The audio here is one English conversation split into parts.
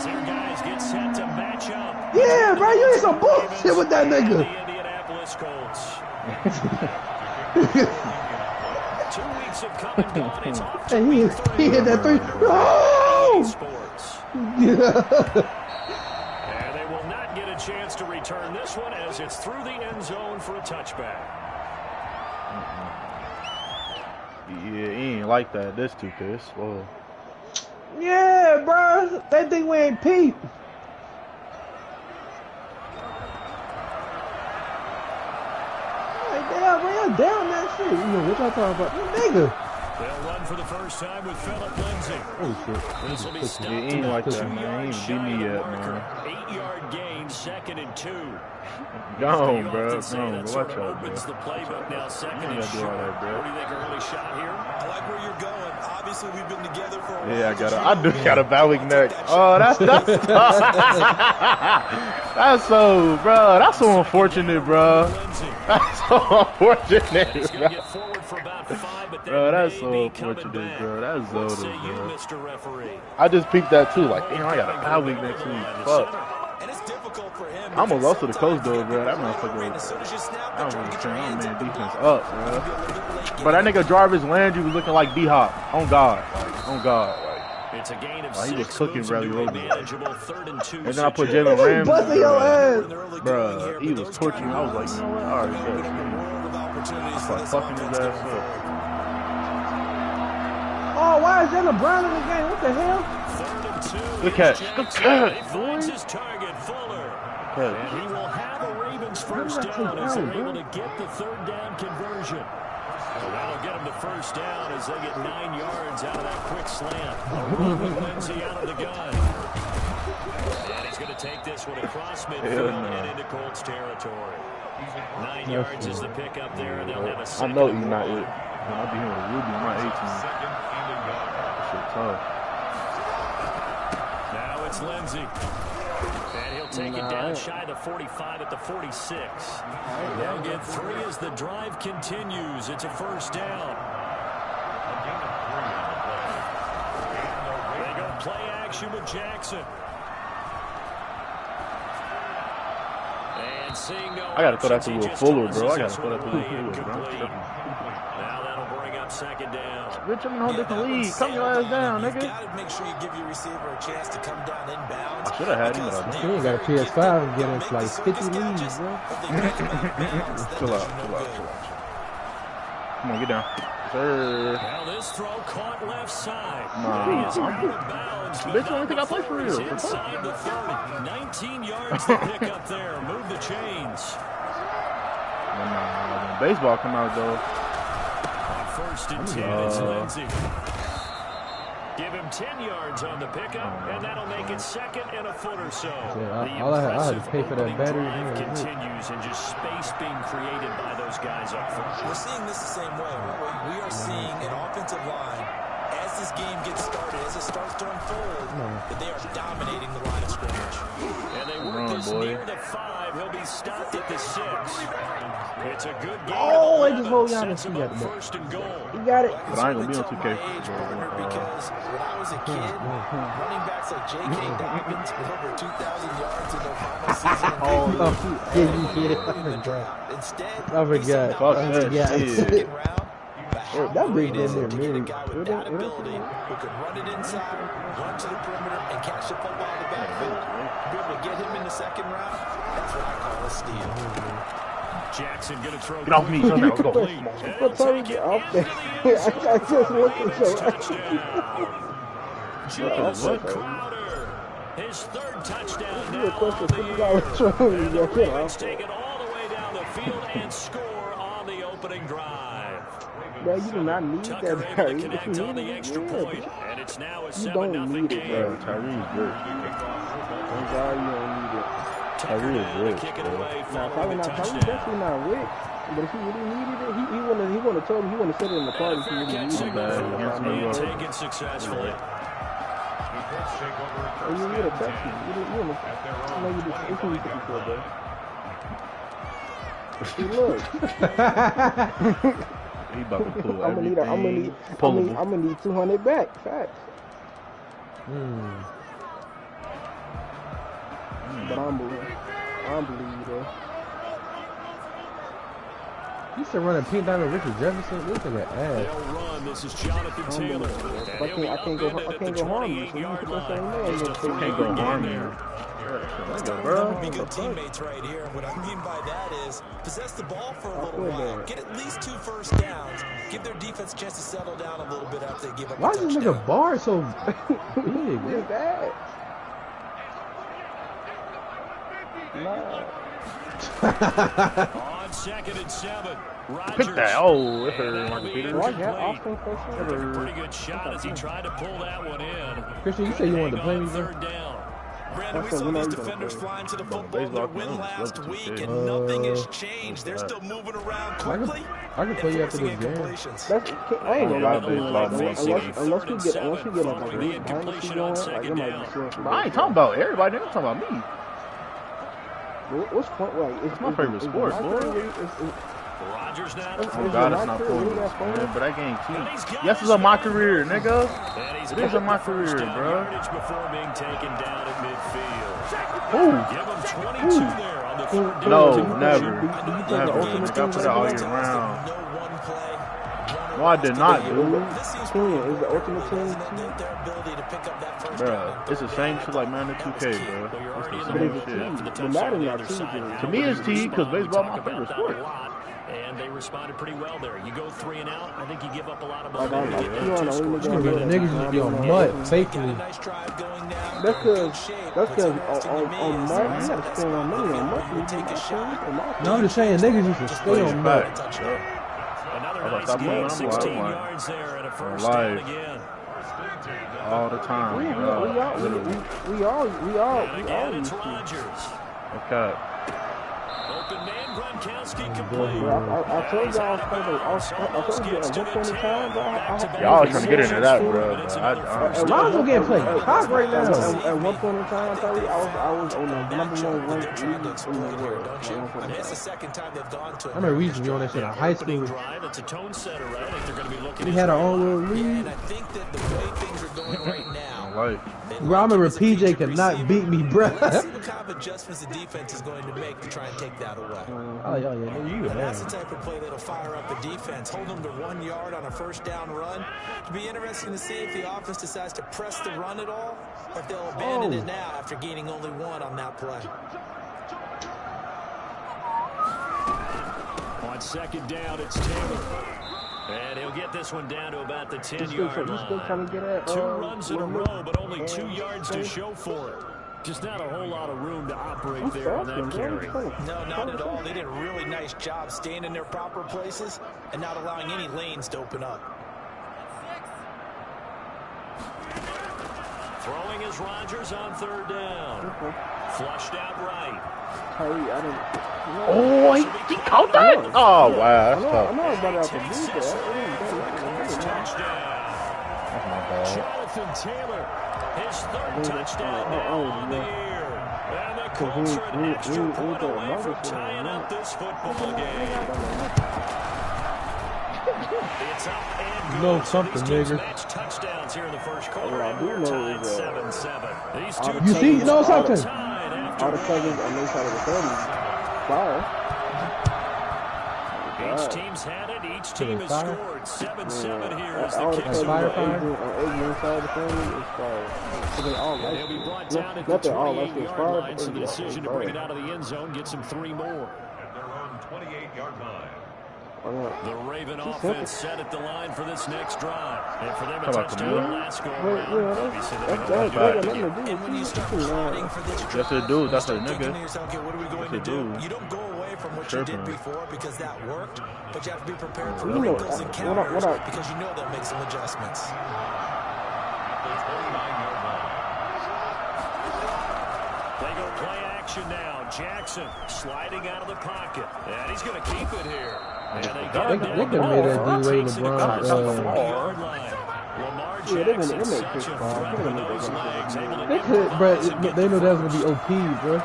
As their guys get set to match up. Yeah, bro, you ain't some bullshit with that nigga. The Indianapolis Colts. 2 weeks of come and gone. It's off to And he hit that three. Oh! Sports. Yeah. And they will not get a chance to return this one as it's through the end zone for a touchback. Yeah, he ain't like that. This too pissed. Whoa. Yeah, bro. They think we ain't peep. Like, damn, bro, you're down that shit. You know what y'all talking about? You nigga. They'll run for the first time with Phillip Lindsay. Oh, shit. This will be stopped He ain't like about that, 2 man. He yards ain't shy beat me of the yet, marker. man. 8-yard gain, 2nd and 2. Gone, bro. That Gone. sort Watch of out, opens bro. the playbook now. 2nd You and gotta do all short. that, bro. What do you think, early shot here? I like where you're going. Obviously, we've been together for a while. Yeah, I do got a Bowick neck. Oh, that's that's so, bro. That's so unfortunate, bro. That's so unfortunate, bro. Bro, that's so unfortunate, bro. That's Zoda, bro. I just peeped that too. Like, damn, I got a Bowick next week. Fuck. I almost lost to the coach though, bro. That motherfucker. I don't really care. I'm man defense up, bro. But that nigga Jarvis Landry was looking like D-Hop. On God. Like, on God. Like, it's a gain of he was 6, cooking Bradley Roby. And then I put Jalen Ramsey. Busting your ass. Bro, he was torching me. I was like, you know what? I already got it. I started fucking his ass up. Oh, why is Jalen Brown in the game? What the hell? 3rd and 2. Good catch. Good catch. He finds his target, Fuller. Good. And he will have a Ravens first down as they're able to get the 3rd down conversion. That'll get him the first down as they get 9 yards out of that quick slant. A run with Lindsay out of the gun. And he's going to take this one across midfield and into Colts territory. 9 yards is the pickup there, and they'll have a second. I know he's not it. I'll be here with a Ruby in my 18. That shit tough. Now it's Lindsay. And he'll take it down shy of the 45 at the 46. They'll get 3 as the drive continues. It's a first down. They go play action with Jackson. And seeing no I gotta throw that to Will Fuller, bro. I gotta options, throw that to Will Fuller, bro. now that'll bring up 2nd down. Bitch, I'm in a whole different league. Come your ass down, nigga. Gotta make sure you give your receiver a chance to come down inbounds. I should have had him, but I He didn't. ain't got a PS5 and get us like 50 leads, bro. Chill out. Come on, get down. Sir. Now this throw caught left side. Nah, He is out of bounds. bitch, I don't think I play for real. He's inside the 30. 19 yards to pick up there. Move the chains. When baseball come out, though. On 1st and 10, it's Lindsay. Give him 10 yards on the pickup, and that'll make it 2nd and a foot or so. Yeah, I had to pay for that battery. Drive continues, and just space being created by those guys up front. We're seeing this the same way. We are seeing an offensive line, as this game gets started, as it starts to unfold, that they are dominating the line of scrimmage. And they work this near the 5. He'll be stopped at the 6. It's a good game. Oh, I just hold Giannis. Sets him He up got it. 1st and goal. He got it. But I ain't gonna be on 2K. Because when I was a kid, running backs like J.K. Dobbins with over 2,000 yards in their final season. Instead, I forgot. Fuck I that forgot. shit. That big in there, man. With that ability, who could run it inside, run to the perimeter, and catch the football in the backfield. To be able to get him in the 2nd round, that's what I call a steal. Jackson going to throw. Get off me, son. Let's go. What time you get off there? I just looked at Jason Crowder, his 3rd touchdown now. Ravens take it all the way down the field and score on the opening drive. Bro, you do not need Tucker that. able to connect on the extra point, and it's now a 7-0 game. Bro, Tyree's good. I'm sorry you don't need it. Tucker Tyree now is to kick it rich, away Nah, following the Tyree touchdown. definitely not rich. But if he really needed it, he wouldn't have told me he wouldn't have said it in the party if he really needed it. And taken successfully. Oh, you would have touched him. You wouldn't have. I know you did. It's what you took for, bro. See, look. He about to pull I'm gonna need 200 back. Facts. but I don't believe you though. He still running pink diamond Richard Jefferson. This nigga ass. They'll run. This is Jonathan Taylor. I can't go harm you. So you put that same man. Can't go harm you. Be good teammates right here. And what I mean by that is possess the ball for a little while. Get at least 2 first downs. Give their defense a chance to settle down a little bit after they give up. Why is this nigga bar so big? What's that? No. On 2nd and 7. Pick that. Oh, it hurt Marcus Peters. Pretty good shot as he tried to pull that one in. Christian, you said you wanted to play me, bro? 3rd down. Brandon, we saw these defenders flying to the football in their win last week, and nothing has changed. They're still moving around quickly. I can play you after this game. I ain't gonna lie to you. Unless we get like a great dynasty going, like it might be slow. I ain't talking about everybody. I'm talking about me. What's point? Like, it's my favorite sport, boy. Rodgers now. Oh God, it's not cool, man. But that game too. Yes, it's on my career, nigga. It is on my career, bro. Before being taken down at midfield. Give him 22 there on the 4th down. No, never. Never. I got put out all year round. No, I did not, dude. Is the ultimate team? Bro, it's the same shit like Madden 2K, bro. It's the same shit. The Madden not T. To me, it's T because baseball is my favorite sport. And they responded pretty well there. You go 3 and out, I think you give up a lot of money. Niggas just be on mud, faithfully. That's because on mud, you gotta spend on money on mud. No, I'm just saying, niggas used to stay on mud. Another nice game, 16 yards there and a first down again. All the time. We all it's Rodgers. Okay. Open man, Gronkowski complete. I told y'all at one point in time, y'all trying to get into that, bro. Lonzo getting played hot right now. At one point in time, I was on the #1 ranked league in the world. It's the second time they've gone to. I remember we used to be on that shit in high school. It's a tone setter, right? I think they're going to be looking. We had our own little league. And I think that the way things are going right now. Bro, I remember PJ could not beat me, bro. Let's see what kind of adjustments the defense is going to make to try and take that away. Oh, yeah, you That's the type of play that'll fire up the defense. Hold them to 1 yard on a first down run. It'll be interesting to see if the offense decides to press the run at all, or if they'll abandon it now after gaining only 1 on that play. On 2nd down, it's Taylor. And he'll get this one down to about the 10-yard line. 2 runs in a row, but only 2 yards to show for it. Just not a whole lot of room to operate there on that carry. No, not at all. They did a really nice job staying in their proper places and not allowing any lanes to open up. Throwing is Rodgers on 3rd down. Flushed out right. Oh, he caught that? Oh, wow, that's tough. I know about that. Touchdown. That's my bad. Jonathan Taylor, his 3rd touchdown now on the year. And the Colts are an extra point away from tying up this football game. It's up and good. Know something, nigga. Match touchdowns here in the first quarter, and we're tied 7-7. These two you see, you know something? All the cousins on their side of the family. Fire. Each team's had it. Each team has scored. 7-7 here as the Kicks on are Adrian's side of the family is fire. They all like They'll be brought down at the 28-yard line, so the decision to bring it out of the end zone gets them 3 more. At their own 28-yard line. The Raven offense set at the line for this next drive. And for them, a touchdown last go around. Obviously, and when you start plotting for this drive, yes, it do. That's a nigga. Okay, what are we going to do? You don't go away from what you did before because that worked, but you have to be prepared for wrinkles and counters because you know they'll make some adjustments. They go play action now. Jackson sliding out of the pocket. And he's going to keep it here. And they get They could have made that D-Wade LeBron. Lamar Jackson, such a threat with those legs. They could, bro. They knew that was going to be OP, bro.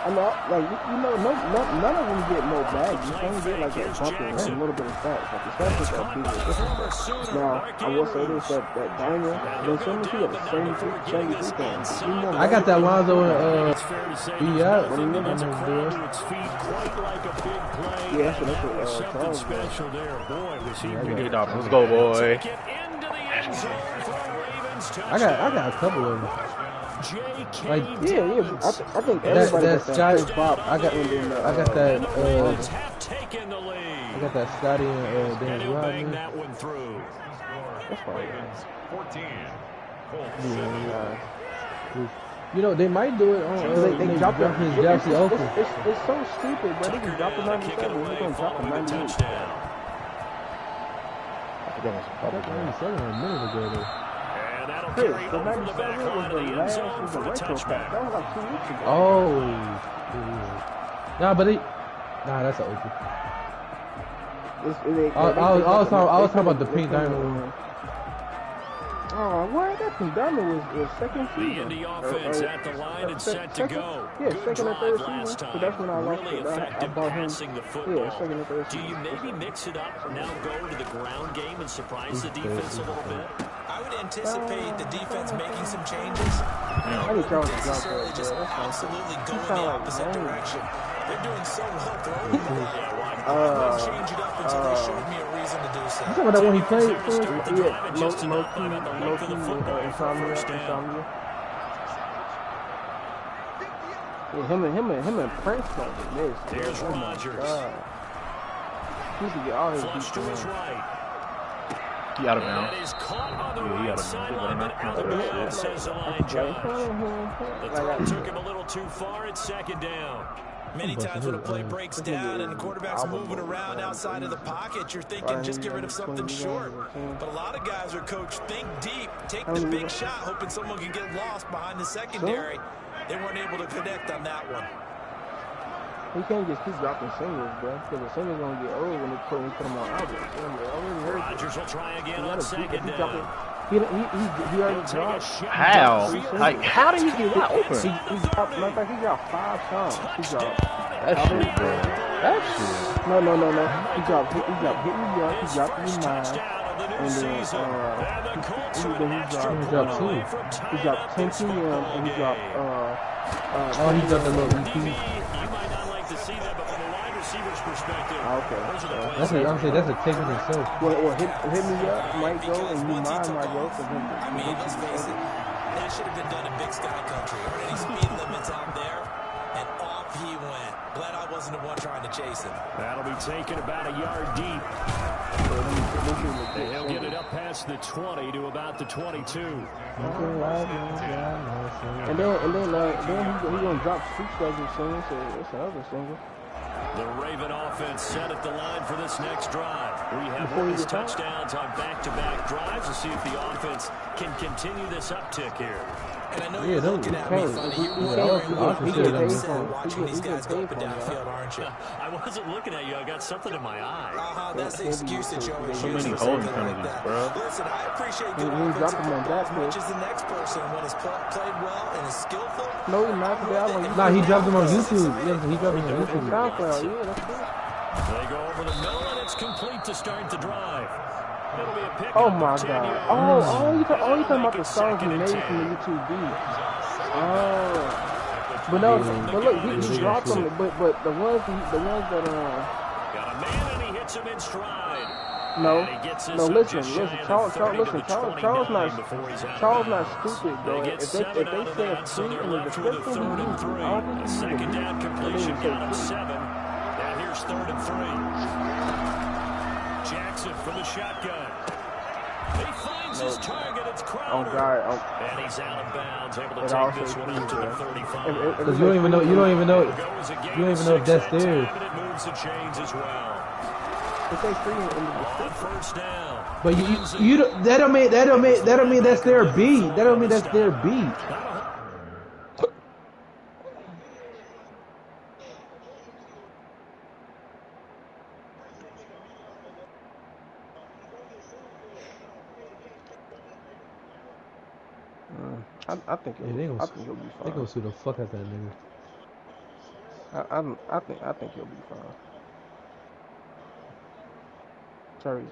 I know, like, you know, none of them get no bag. You can't get like a bump and a little bit of stats. Like the stats are big with different. Now, I will say this: that Daniel, Ben Simmons, he got a 73 points. I got that Lonzo and yeah, what do you mean? it's a crowd to its feet, quite like a big play. Yeah, so that's something Charles special there. Boy, was he big. Let's go, boy. I got a couple of them. Like, yeah. I think everybody that's got that. Scott. I got that. I got that Scotty and Dennis Rodman. That one through. That's fine. 14. Yeah. You know, they might do it on they drop his Jackson Oakland. It's so stupid, but they can drop the 97. They're going to drop the 98. I got 97 a minute ago, though. And that'll carry The over the back 97 line of was the the end zone last, was for the the retro pack. touchback. That was like 2 weeks ago. Oh. Nah, but that's an Oakland. I was talking about the pink diamond. Oh, what? That pink diamond was second The season. Indy offense at the line and set to go. Yeah, Good second or drive third last season. time. So that's when I lost Really it. effective I bought him. passing the football. Yeah, second or third Do season. you maybe mix it up, now go to the ground game and surprise the defense a little bit? I would anticipate the defense making some changes. I need Charles to drop Necessarily that. just Yeah, absolutely go in sound the like opposite Wayne. direction. They're doing so well throwing the ball. Why change it up until they showed me a reason to do so? You talking about that one he played for? Yeah, low-key, insomnia. Yeah, him and Prince don't miss. Here's Oh my Rodgers. God. He should get all his Flush to his beats. right. He out of And bounds. that is caught on the Yeah, he right out of sideline, bounds. but out of bounds, says the line judge. The throw took him a little too far. It's second down. Many times when a play breaks down and the quarterback's moving around outside of the pocket, you're thinking just get rid of something short. But a lot of guys are coached, think deep, take the big shot, hoping someone can get lost behind the secondary. They weren't able to connect on that one. He can't just keep dropping singles, bro, because the singles gonna get old when they put them on albums. Rodgers will try again on second down. He already dropped. How? Like, how did he get that open? He dropped. Matter of fact, he dropped 5 times. He dropped. That shit, bro. That shit. No. He dropped hit me up. He dropped me 9. And then he dropped 2. He dropped 10 PM and he dropped he dropped the little EP. You might not like to see that, but from a wide receiver's perspective, okay. That's a take in itself. Well, hit me up might go and you mine might go for him. I mean, let's face it, that should have been done in Big Sky Country. Are any speed limits out there? And off he went. Glad I wasn't the one trying to chase him. that'll be taken about a yard deep. And he'll get it up past the 20 to about the 22. And then he's gonna drop 6 dozen soon, so it's another single. The Raven offense set at the line for this next drive. We have bonus touchdowns on back-to-back drives to see if the offense can continue this uptick here. And I know you're looking at me funny. You're watching these guys go up and down the field, aren't you? I wasn't looking at you. I got something in my eye. That's the excuse that you always So use many for holding something like penalties, that. bro. Listen, I appreciate good He dropped him on offensive that as much as the next person when it's played well and is skillful. No, not today. I don't. Nah, he dropped him on YouTube. Yeah, he dropped him on YouTube. SoundCloud, yeah, that's good. They go over the middle, and it's complete to start the drive. It'll be a pick. Oh my God! You talking about the songs he made from the YouTube beat? But no, but look, he dropped them. But the ones that Got a man, and he hits him in stride. no, And he gets this no. up Listen, just shy of the Charles 30 to the Charles 29 before he's out of Charles bounds. not stupid, bro. They get If they 7 out of say a that, so tweet they're in the left with a description, 3rd and 3. A second down completion got him 7. Now here's 3rd and 3. Jackson from the shotgun. He finds his target. It's Crowder. Oh God! And he's out of bounds, able to It take also this one up to the 35. Because you don't even know if that's there. And it moves the chains as well. If they free in the On first down. But you don't, that don't mean that's their beat. That don't mean that's their beat. I think Yeah, they he'll be fine. gonna sue the fuck out that nigga. I think he'll be fine. Sorry.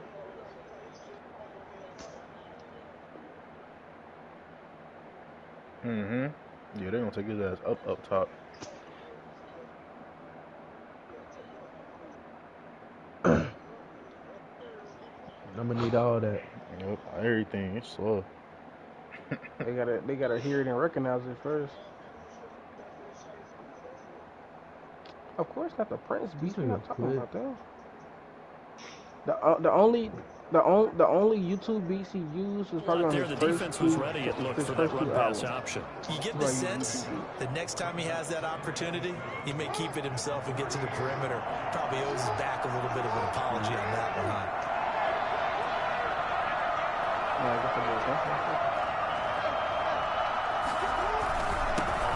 Yeah, they're gonna take his ass up top. I'm gonna need all that. Yep, everything. It's slow. They gotta hear it and recognize it first. Of course not the Prince beast. We're not talking about that. The only YouTube beats he used was probably on his first two albums. You get the sense that next time he has that opportunity, he may keep it himself and get to the perimeter. Probably owes his back a little bit of an apology on that one, huh?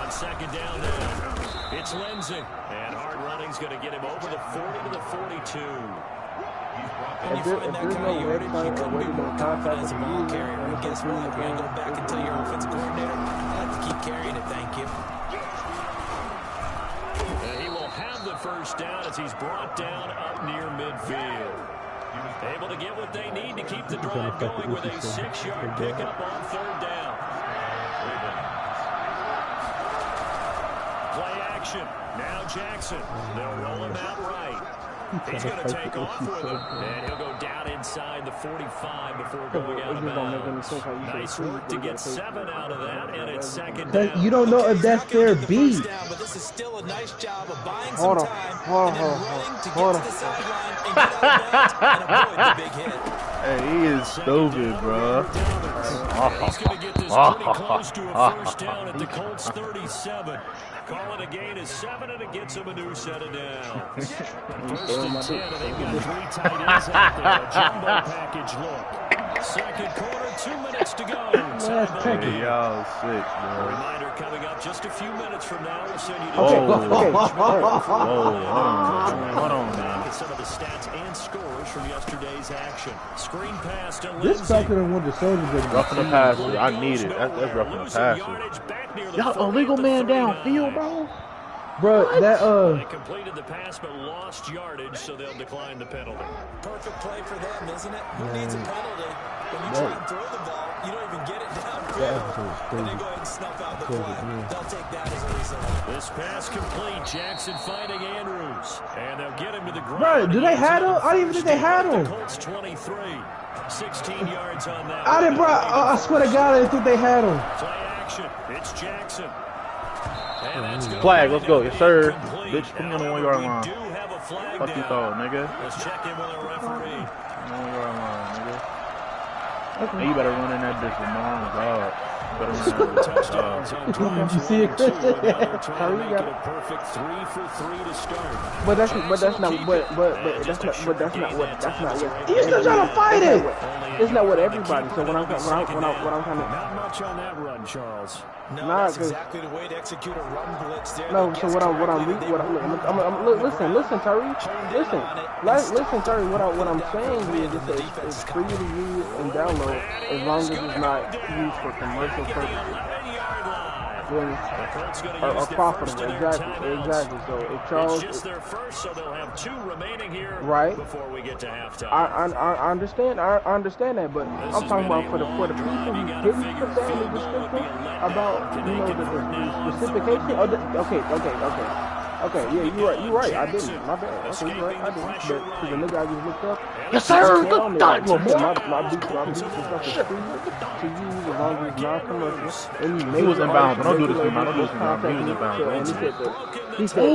On second down now, it's Lindsay. And hard running's going to get him over the 40 to the 42. When you find that kind of yardage, you couldn't be more confident as a ball carrier. And guess what? You're going to go back and tell your offensive coordinator, I have to keep carrying it, thank you. And he will have the first down as he's brought down up near midfield. Able to get what they need to keep the drive going with a 6-yard pickup on third down. Play action. Now Jackson. They'll roll him out right. He's going to take off with him. And he'll go down inside the 45 before going out of bounds. Nice work to get 7 out of that, and it's second down. You don't know if that's their beat. But this is still a nice job of buying some time and then running to get to the sideline and get out of bounds and avoid the big hit. Hey, he is stupid, bro. He's going to get this pretty close to a first down at the Colts 37. Call it a gain of 7, and it gets him a new set of downs. First and 10, and they've got 3 tight ends out there. A jumbo package look. Second quarter, 2 minutes to go. Y'all sick, bro. Reminder coming up just a few minutes from now. We'll send you to Hold on, man. some of the stats and scores from yesterday's action. Screen pass to This Lindsay. faster than what the soldiers did. Roughing the passer. I need it. That's roughing the passer. Y'all illegal man downfield, bro. Bro, that They completed the pass but lost yardage, so they'll decline the penalty. Perfect play for them, isn't it? Who needs a penalty? When you try and throw the ball, you don't even get it downfield. And they go ahead and snuff out the play. They'll take that as a result. This pass complete. Jackson finding Andrews. And they'll get him to the ground. Bro, do they have him? I didn't even think they had him. Colts 23. 16 yards on that. I didn't, bro. I swear to God, I didn't think they had him. Play action. It's Jackson. Flag, let's go. Yes, sir. Bitch, put me on the 1 yard line. We do have a flag Fuck you thought, nigga. Let's check in with our referee. 1 yard line, nigga. Hey, you better run in that bitch with mom, God. You better run in that bitch. You see it, Christian? How you got a perfect 3 for 3 to start. But that's not what. He's still trying to fight it. It's not what everybody. So when I'm kind of. Not much on that run, Charles. No, that's exactly the way to execute a run blitz there. No, so listen, Tyree. Listen, Tyree. What I'm saying is it's free to use and download as long as it's not used for commercial purposes. Or profitable, exactly. So if Charles, it's just their first, so they'll have 2 remaining here before we get to halftime. I understand that, but I'm talking about for the people who didn't put that in the description about the specification. Okay, yeah, you're right. I didn't. My bad. Okay, you're right. I didn't. But to the nigga I just looked up. Yes, sir. My beats and stuff is free to use as long as it's non-commercial. He was inbound. Don't do this to me, man. Don't do this to me, man. He was inbound. He said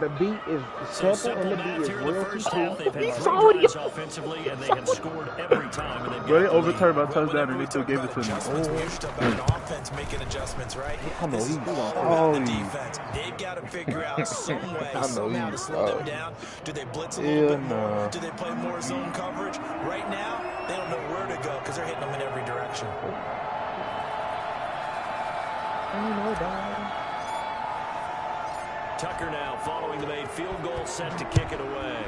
the beat is simple and the beat is royalty too. He's already offensively, and they have scored every time. Bro, they overturned my touchdown and they still gave it to me. Offense making adjustments, right? I know he's Defense. They've got to figure out some way somehow to slow them down. Do they blitz a little bit more? Do they play more zone coverage? Right now, they don't know where to go because they're hitting them in every direction. Tucker now following the made field goal, set to kick it away.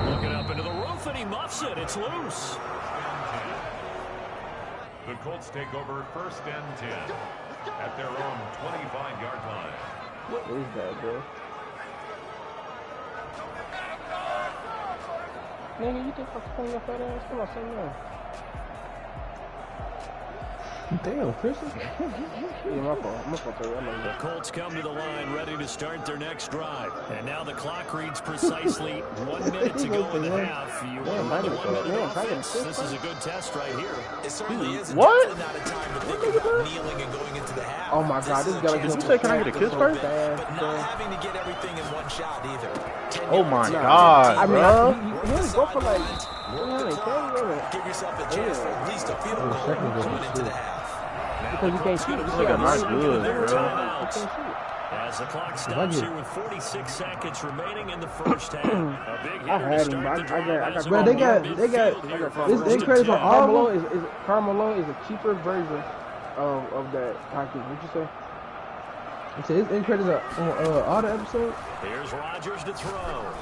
Looking up into the roof, and he muffs it. It's loose. The Colts take over 1st and 10. at their own 25-yard line. What is that, bro? Nigga, you think I'm playing your fat ass? Come on, say no. Damn, Christian. Yeah, my fault. The Colts come to the line ready to start their next drive. And now the clock reads precisely 1 minute to go in the half. You want to run the 1 minute offense? This is a good test right here. It certainly is. What? Not a time to think about kneeling and going into the half. Oh my God, this guy Did you say, can I get a kiss first? But not having to get everything in one shot either. Oh my God, bro. You only go for like 300 Give yourself a chance for at least a field goal coming into the half. because you can't shoot. Look at my good, bro. As the clock stops here with 46 seconds remaining in the first half. A big hitter I to had him, start but the drive. I got. Bro, they got. This credits on all Carmelo of them. is Carmelo is a cheaper version of that package. What you say? It says in credits on all the episodes. Here's Rodgers to throw.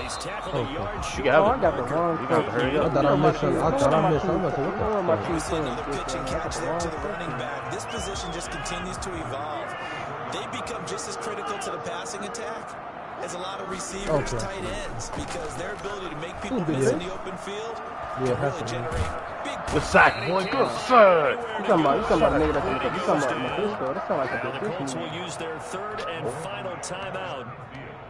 He's tackled a yard short. I got the wrong. You got to hurry up. I thought I missed something. I thought I missed something. I said, What what the We see another pitch and catch there to the running back. This position just continues to evolve. They become just as critical to the passing attack as a lot of receivers, tight ends, because their ability to make people miss in the open field can really generate big. The sack, boy. Good sack. You talking about a nigga that's you talking about Mephisto? That sound like And a the Colts Mephisto. will use their third and final timeout,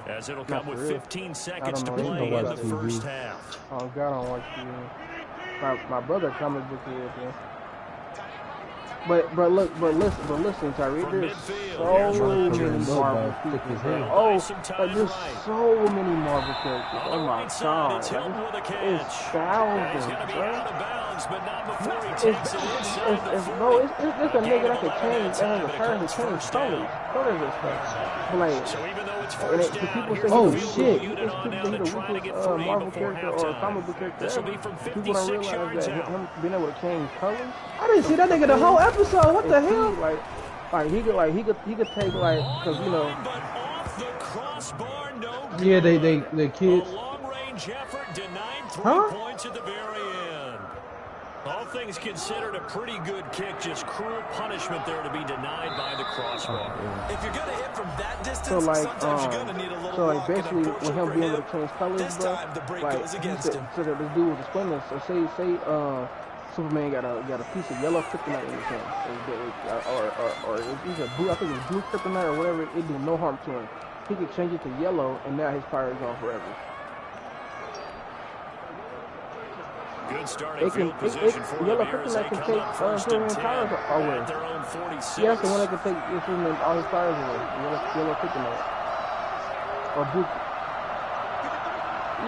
as it'll come with 15 seconds to I don't know. play in the Watch TV. first half. Oh God, I don't watch you. My brother comic book here, man. But listen, Tyreek, there's so many Marvel characters. There's so many Marvel characters. Oh my God, it's thousands, bro. It's a nigga that could change, that has a power to change colors and stuff. But like, people say Oh, he's shit. People say he's the weakest Marvel character or comic book character ever. People don't realize that him being able to change colors. I didn't see that nigga the whole episode. What the hell? Like he could take like, cause you know. Yeah, they kids. Long-range effort denied 3 Huh? points at the very end. All things considered, a pretty good kick. Just cruel punishment there to be denied by the crossbar. If you're gonna hit from that distance, So like, sometimes you're gonna need a little so like luck, and basically with him unfortunately being for able to change colors, this bro. time the break Like goes against him. so that this dude was explaining this. So say Superman got a piece of yellow kryptonite in his hand, or he's a blue. I think it's blue kryptonite or whatever. It do no harm to him. He could change it to yellow, and now his power is gone forever. Good starting field position for yellow them here as kryptonite they can come take up first and 10 powers away. at their own 46. Yeah, that's the one that can take all his powers away. Yellow kryptonite. Or blue.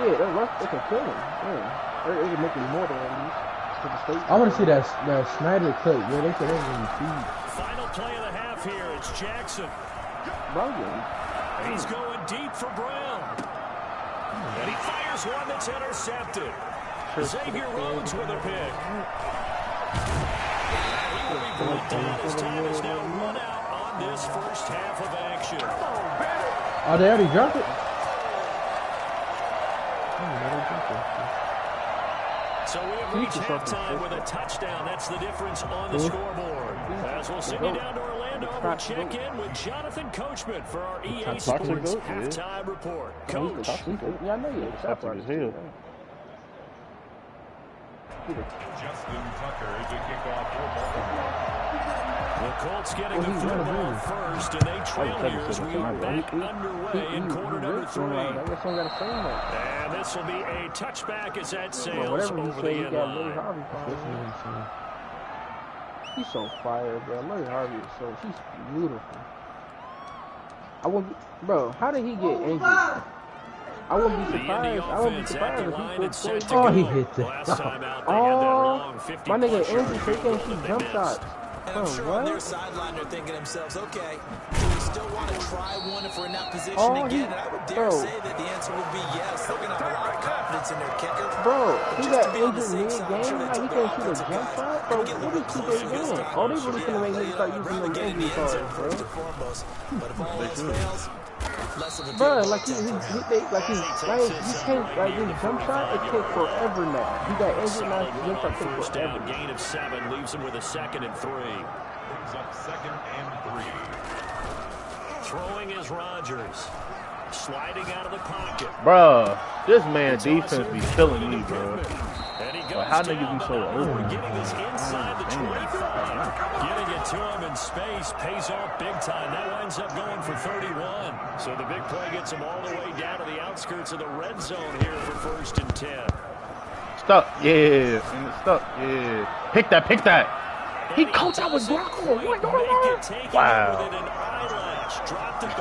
Yeah, that can kill him. Yeah. Or it can make him immortal at least. I want to see that Snyder cut. Yeah, they said that was feed. Final play of the half here. It's Jackson. He's going deep for Brown. And he fires one that's intercepted. Xavier Rhodes with a pick. He will be brought down. His time is now run out on this first half of action. Oh, they already dropped it? So we have reached halftime with a touchdown. That's the difference on the scoreboard. As we'll send you down to Orlando, we'll check in with Jonathan Coachman for our EA Sports halftime report. Coach. Yeah, I know you. Toxic as hell. Justin Tucker to kick off for Baltimore. The Colts getting the football first, and they trail here as we are back underway in quarter number 3. And this will be a touchback as that sails over the end line. He's so fire, bro. Larry Harvey is she's beautiful. Bro, how did he get injured? I wouldn't be surprised. Oh, he hit that. My nigga injured, so he can't shoot jump shots. And I'm sure on their sideline they're thinking to themselves, okay, do we still want to try one if we're in that position again? And I would dare say that the answer would be yes. They're going to have a lot of confidence in their kicker. Bro, he got injured mid-game. Like, he can't shoot a jump shot? Bro, what is TJ doing? Oh, they really going to make niggas start using them injury cards, bro. But if all else fails, less of a bro, like he can't, like his jump shot, it takes forever now. He got injured now, his jump shot takes First down, forever. gain of 7 leaves him with a 2nd and 3. brings up 2nd and 3. Throwing is Rodgers. Sliding out of the pocket. Bruh, this man defense be killing me, bro. But how niggas be so open? Getting this inside the 25. Getting it to him in space pays off big time. That winds up going for 31. So the big play gets him all the way down to the outskirts of the red zone here for 1st and 10. Stuck, yeah. Stuck, yeah. Pick that, pick that. He caught that with Glocko. What going on? Wow.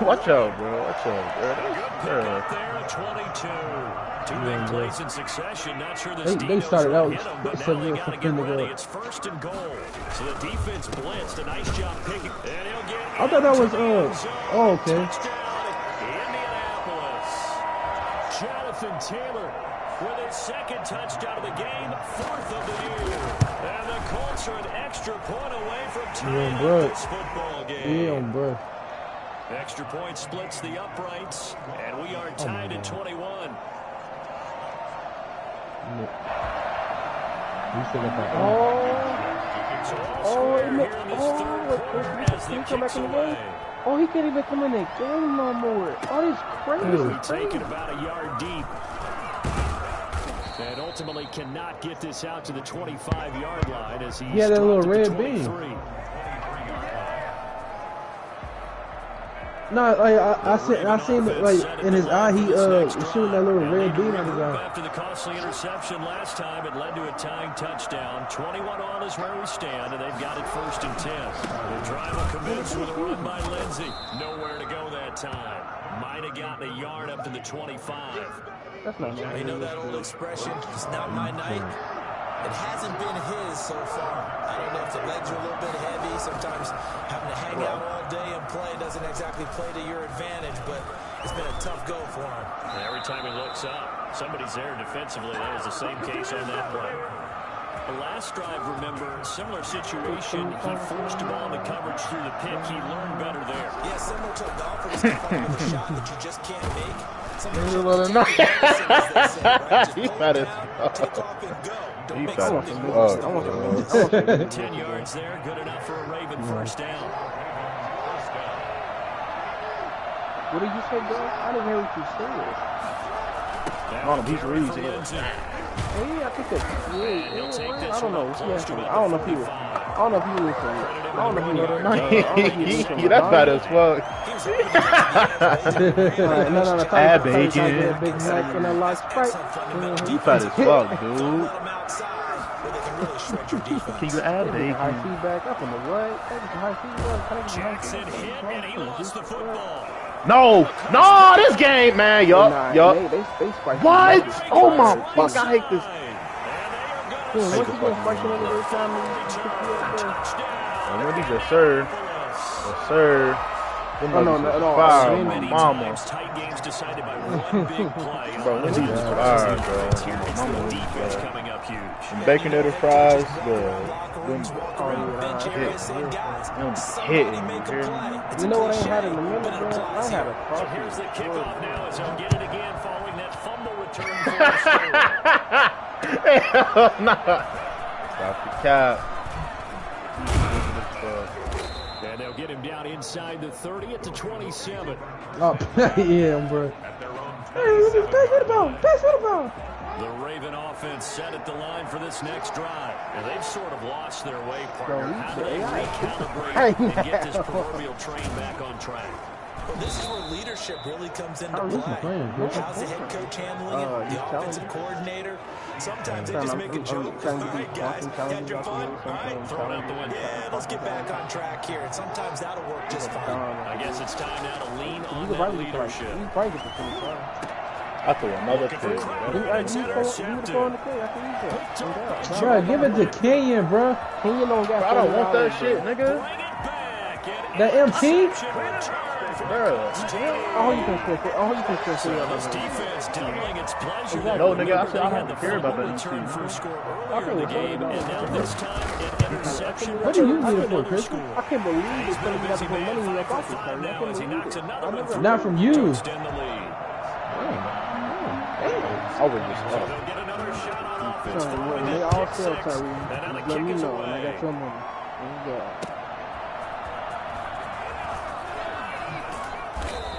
Watch out, bro. Watch out, bro. Good pick there at 22. 2 big plays in succession. Not sure this they started out hit him, but now they got to get ready. It's 1st and goal. So the defense blitzed. A nice job picking. And he'll get I thought that was oh, okay. Touchdown, Indianapolis. Jonathan Taylor with his 2nd touchdown of the game, 4th of the year. And the Colts are an extra point away from tying this football game. Yeah, bro. Extra point splits the uprights, and we are tied at 21. Oh, he can't even come in that game no more. Oh, this crazy. Taking about a yard deep. And ultimately cannot get this out to the 25-yard line as he's that little red beam. No, I seen it, like in his eye. He shooting that little red beam in his eye. After the costly interception last time, it led to a tying touchdown. 21 all is where we stand, and they've got it 1st and 10. The drive will commence with a run by Lindsey. Nowhere to go that time. Might have gotten a yard up to the 25. That's not You know that old expression, it's not my night? It hasn't been his so far. I don't know if the legs are a little bit heavy. Sometimes having to hang out all day and play doesn't exactly play to your advantage, but it's been a tough go for him. And every time he looks up, somebody's there defensively. That was the same case on that play. The last drive, remember, similar situation. He forced the ball into coverage through the pick. He learned better there. Yeah, similar to a golfer that's coming with a shot that you just can't make. He better. He better. 10 yards there, good enough for a Raven 1st down. What did you say, bro? I didn't hear what you said. He's reading. Hey, I think that's I don't know. I don't know if he was. I don't know if he was. I don't know if he was. That's bad as fuck. No. Add bacon. Big Mac and a lot of Sprite. You bad as fuck, dude. Can you add bacon? High feedback up in the what? Jackson hit and he lost the football. No, this game, man, yup. What? Oh my fuck, I hate this. What's he doing spiking into this time? Yes, sir. Yes, sir. No. Fire, mama. Tight games decided by one big play. Bro, Wendy's is fire, bro. Mama was coming up huge. Baconator fries, bro. Hitting. You know what I ain't had in a minute, bro? I had a coffee. Here's the kickoff now as he'll get it again following that fumble return for Hell nah. Stop the cap. And they'll get him down inside the 30 at the 27. Oh, yeah, bro. Pass it about. The Raven offense set at the line for this next drive. And they've sort of lost their way, partner. How do they recalibrate and get this proverbial train back on track? Well, this is where leadership really comes into play. How's the head coach handling it? The offensive coordinator? Sometimes they just make a joke. All right, guys, had your fun? All right, throw it out the window. Yeah, let's get back on track here. And sometimes that'll work just fine. I guess it's time now to lean on that leadership. I threw another pick. Bro, give it to Kenyon, bro. Kenyon don't got. I don't want that shit, nigga. That MT? Bro. All you can say. Defense doubling its pleasure. No, nigga, I said I don't care about that MT. Earlier in the game, and now this time an interception. What do you need it for, Chris? I can't believe it's going to get up for money in that office. Not from you. I was just They all sell, Tyree. Let me know, and I got your money.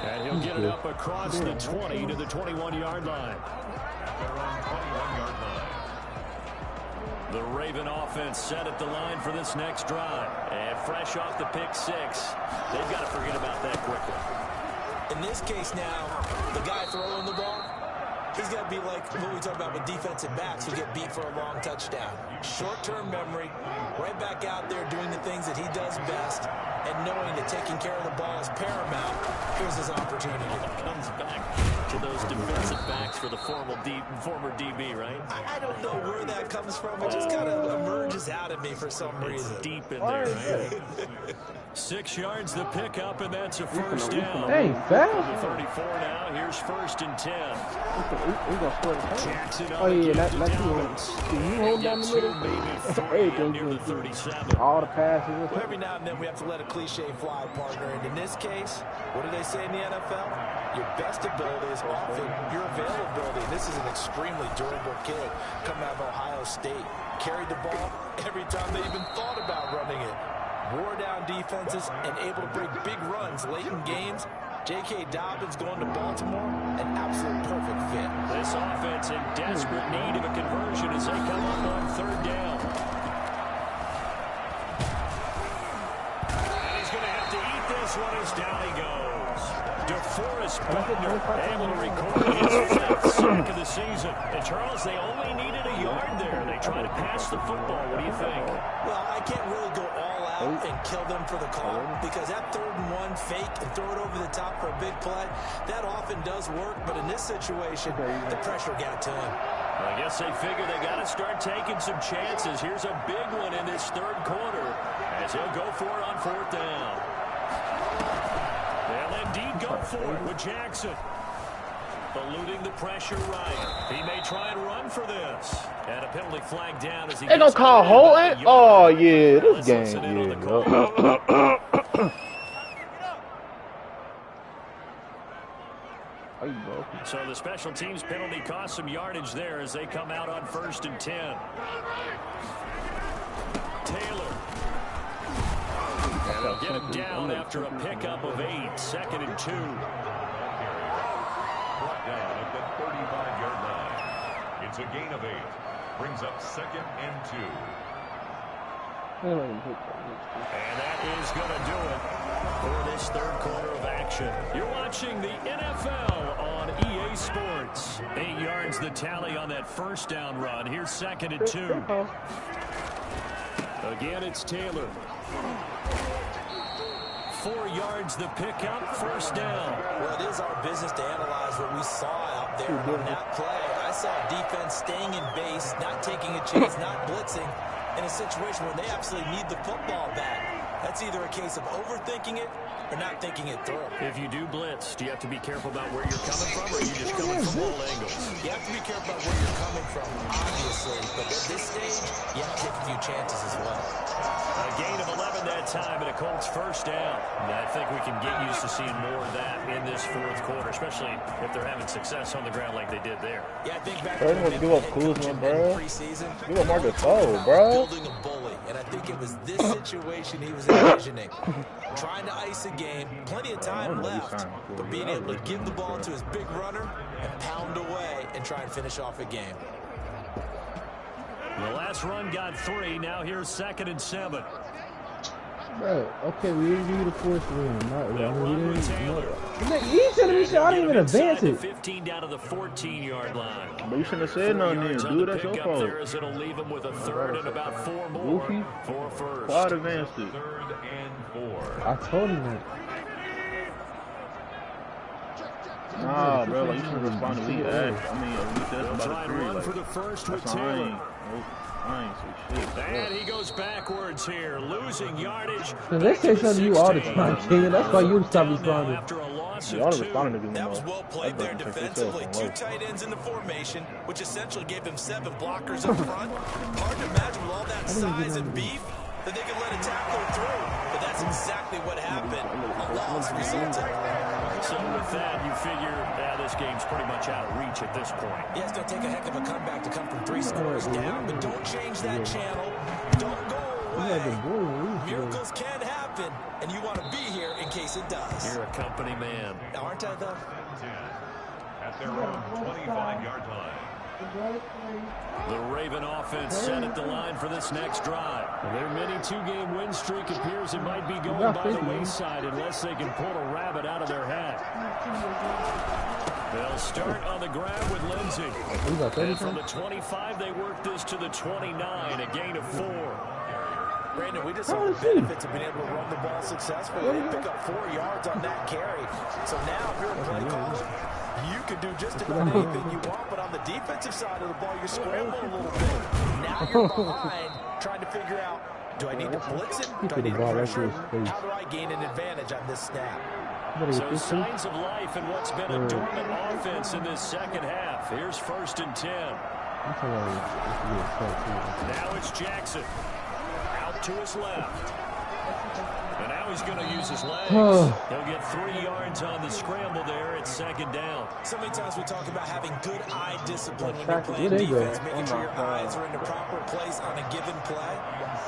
And he'll get it up across the 20 to the 21-yard line. The Raven offense set at the line for this next drive. And fresh off the pick 6, they've got to forget about that quickly. In this case now, the guy throwing the ball, he's got to be like what we talk about with defensive backs who get beat for a long touchdown. Short-term memory, right back out there doing the things that he does best, and knowing that taking care of the ball is paramount. Here's his opportunity. Comes back to those defensive backs for the former DB, right? I don't know where that comes from. It just kind of emerges out of me for some reason. It's deep in there, right? 6 yards the pickup, and that's a first down. Hey, fast. 34 now. Here's 1st and 10. Jackson Oh yeah, that's you. you Hold down the middle. Everything near the 37. All the passes. Well, every now and then we have to let a cliche fly, partner. And in this case, what do they say in the NFL? Your best ability is often your availability. And this is an extremely durable kid coming out of Ohio State. Carried the ball every time they even thought about running it. Wore down defenses and able to break big runs late in games. J.K. Dobbins going to Baltimore, an absolute perfect fit. This offense in desperate need of a conversion as they come up on 3rd down. And he's going to have to eat this one as down he goes. DeForest Buckner able to record his 5th sack of the season. And Charles, they only needed a yard there. They try to pass the football. What do you think? Well, I can't really go all out and kill them for the call because that 3rd and 1 fake and throw it over the top for a big play, that often does work. But in this situation, the pressure got to him. I guess they figure they got to start taking some chances. Here's a big one in this 3rd quarter as he'll go for it on 4th down. They'll indeed go for it with Jackson. Eluding the pressure right. He may try and run for this. And a penalty flag down as he... They gonna call holding? Oh, yeah, this game, So the special teams penalty cost some yardage there as they come out on 1st and 10. Taylor. And they'll get him down after a pickup of 8. 2nd and 2. Brought down at the 35-yard line. It's a gain of 8. Brings up 2nd and 2. And that is going to do it for this 3rd quarter of action. You're watching the NFL on EA Sports. 8 yards the tally on that 1st down run. Here's 2nd and 2. Again, it's Taylor. 4 yards the pickup, 1st down. Well, it is our business to analyze what we saw out there on that play. I saw defense staying in base, not taking a chance, not blitzing in a situation where they absolutely need the football back. That's either a case of overthinking it or not thinking it through. If you do blitz, do you have to be careful about where you're coming from, or are you just coming from all angles? You have to be careful about where you're coming from, obviously. But at this stage, you have to take a few chances as well. A gain of 11 that time, and a Colts 1st down. And I think we can get used to seeing more of that in this 4th quarter, especially if they're having success on the ground like they did there. Yeah, I think back to the give up Kuzma, bro. Preseason, Give up Marcus Cole, bro. Building a bully, and I think it was this situation he was envisioning. Trying to ice a game, plenty of time left, but being able to give the ball to his big runner and pound away and try and finish off a game. The last run got 3. Now here's 2nd and 7. Bro, okay, we didn't give you the 4th room. He's telling me so I didn't even advance it. 15 down to the 14-yard line. But you shouldn't have said nothing there, dude. That's your fault. There as it'll leave him with a 3rd and about 4 more for 1st. Quad advanced it. 3rd and 4. I told him that. Nah, bro, like, you should respond to lead X. I mean, that's about a 3. Like, for the 1st with that's Taylor. I ain't so shit. And he goes backwards here, losing yardage. They say something to you all the time, King. That's why you stop responding. After a loss Y'all of 2. responding to me That was more. well played there defensively. 2 tight ends in the formation, which essentially gave them 7 blockers up front. Hard to imagine with all that size and beef that they could let a tackle through. But that's exactly what happened. A loss resulted. So with that, you figure this game's pretty much out of reach at this point. Yeah, it's going to take a heck of a comeback to come from 3 scores down, but don't change that channel. Don't go away. Miracles Miracles can happen, and you want to be here in case it does. You're a company man. Aren't I, though? At their own 25-yard line. The Raven offense set at the line for this next drive. Their mini two-game win streak appears it might be going by the wayside unless they can pull a rabbit out of their hat. They'll start on the ground with Lindsey. And from the 25, they work this to the 29, a gain of 4. Brandon, we just saw the benefits of being able to run the ball successfully. They pick up 4 yards on that carry. So now, if you're a play caller, you can do just about anything you want, but on the defensive side of the ball, you're scrambling a little bit. Now you're behind, trying to figure out, do I need to blitz it? Do I need to pressure him? How do I gain an advantage on this snap? So signs of life in what's been a dormant offense in this second half. Here's 1st and 10. Now it's Jackson. Out to his left. And now he's going to use his legs. He'll get 3 yards on the scramble there at 2nd down. So many times we talk about having good eye discipline when you're playing defense, making sure your eyes are in the proper place on a given play.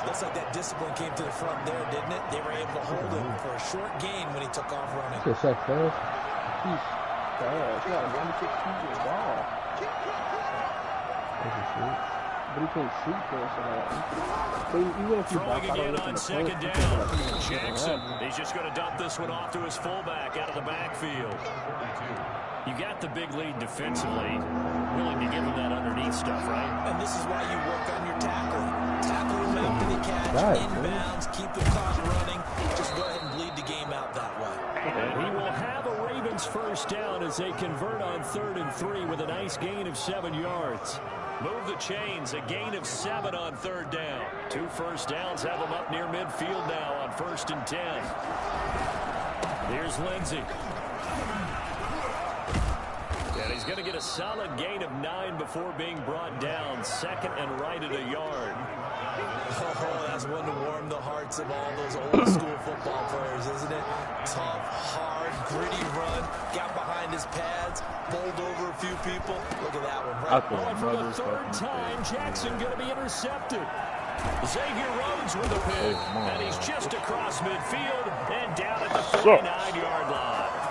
Looks like that discipline came to the front there, didn't it? They were able to hold him for a short gain when he took off running. He's fast. He's got a 1-6 ball. But he can't shoot for us at all. Even if you throwing again on 2nd down. Jackson, he's just going to dump this one off to his fullback out of the backfield. You got the big lead defensively. Willing to give him that underneath stuff, right? And this is why you work on your tackling. Tackle him after the catch, inbounds, keep the clock running. Just go ahead and bleed the game out that way. And he will have a Ravens 1st down as they convert on 3rd and 3 with a nice gain of 7 yards. Move the chains, a gain of 7 on 3rd down. 2 first downs have them up near midfield now on 1st and 10. Here's Lindsey. And he's going to get a solid gain of 9 before being brought down. 2nd and right at a yard. Oh, that's one to warm the hearts of all those old school football players, isn't it? Tough, hard, gritty run. Got behind his pads, bowled over a few people. Look at that one. Right. For the 3rd time, Jackson going to be intercepted. Xavier Rhodes with a pick. And he's just across midfield and down at the 49-yard line.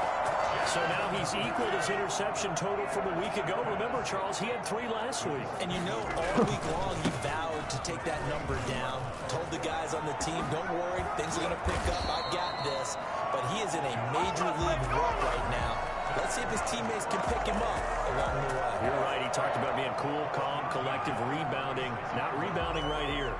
So now he's equaled his interception total from a week ago. Remember, Charles, he had 3 last week. And you know, all week long he vowed to take that number down. Told the guys on the team, don't worry, things are going to pick up. I got this. But he is in a major league rut right now. Let's see if his teammates can pick him up along the way. You're right. He talked about being cool, calm, collective, rebounding. Not rebounding right here.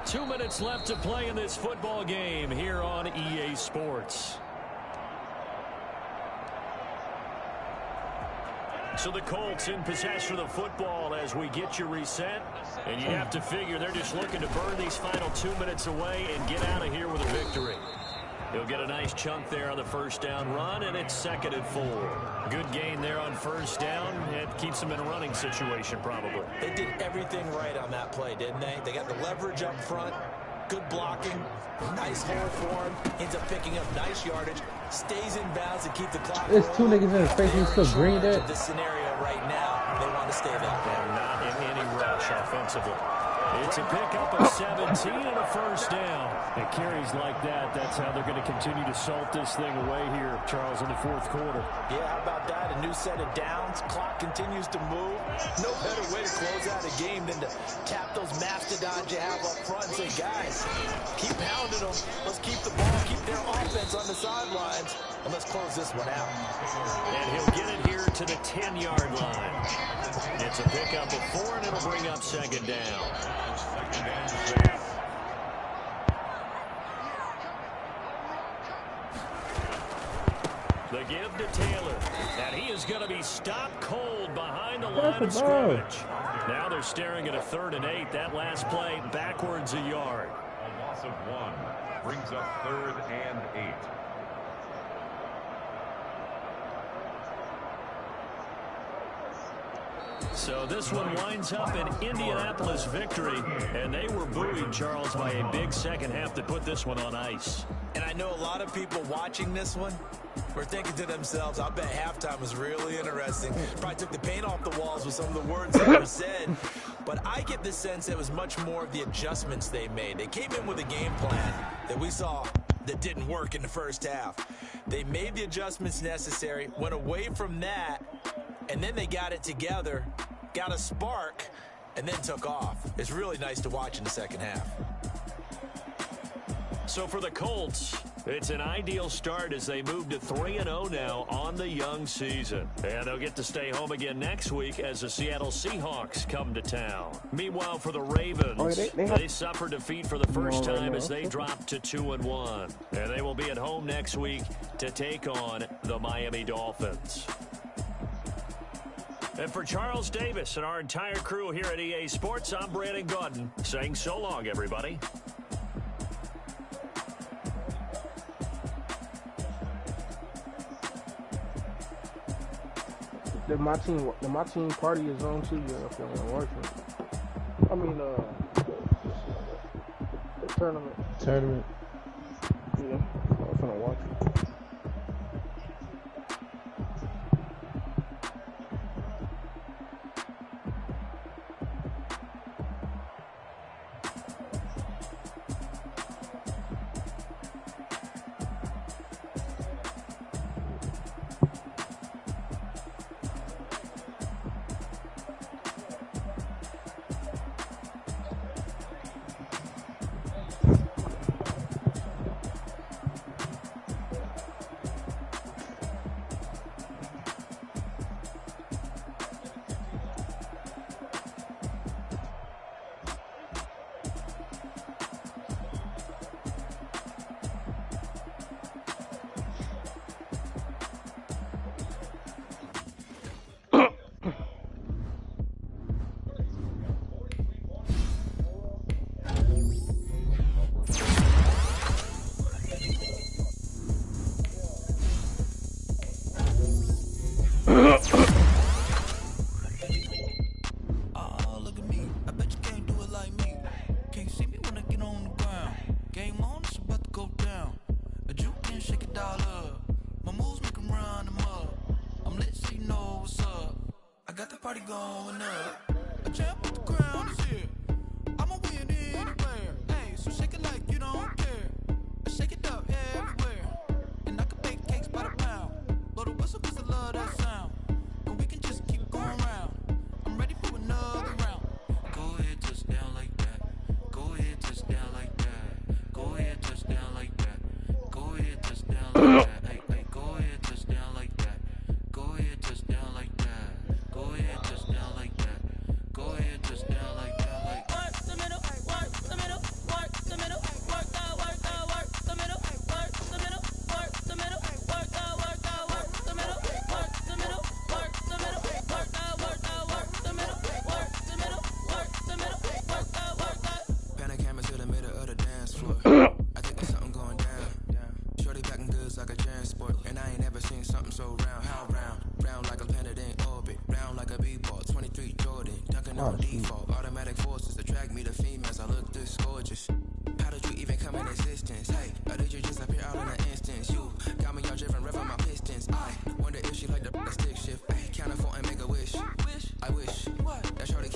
Two minutes left to play in this football game here on EA Sports. So the Colts in possession of the football as we get you reset. And you have to figure they're just looking to burn these final 2 minutes away and get out of here with a victory. He'll get a nice chunk there on the 1st down run, and it's 2nd and 4. Good gain there on 1st down. It keeps them in a running situation, probably. They did everything right on that play, didn't they? They got the leverage up front, good blocking, nice hole for him, ends up picking up nice yardage, stays in bounds to keep the clock rolling. There's 2 niggas in his face, he's still green there. This scenario right now, they want to stay that way. They're not in any rush offensively. It's a pickup of 17 and a 1st down. It carries like that. That's how they're going to continue to salt this thing away here, Charles, in the 4th quarter. Yeah, how about that? A new set of downs. Clock continues to move. No better way to close out a game than to tap those mastodons you have up front and say, guys, keep pounding them. Let's keep the ball, keep their offense on the sidelines, and let's close this one out. And he'll get it here to the 10-yard line. It's a pickup of 4, and it'll bring up 2nd down. The give to Taylor, and he is going to be stopped cold behind the line of scrimmage. Now they're staring at a 3rd and 8. That last play backwards a yard. A loss of 1 brings up 3rd and 8. So this one winds up an Indianapolis victory, and they were buoyed, Charles, by a big second half that put this one on ice. And I know a lot of people watching this one were thinking to themselves, I bet halftime was really interesting. Probably took the paint off the walls with some of the words that were said. But I get the sense it was much more of the adjustments they made. They came in with a game plan that we saw that didn't work in the first half. They made the adjustments necessary, went away from that, and then they got it together, got a spark, and then took off. It's really nice to watch in the second half. So for the Colts, it's an ideal start as they move to 3-0 now on the young season. And they'll get to stay home again next week as the Seattle Seahawks come to town. Meanwhile, for the Ravens, they suffered defeat for the first time as they dropped to 2-1. And they will be at home next week to take on the Miami Dolphins. And for Charles Davis and our entire crew here at EA Sports, I'm Brandon Gaudin saying so long, everybody. The my team party is on too. If you want to watch it. I mean, the tournament. Yeah, I'm gonna watch it.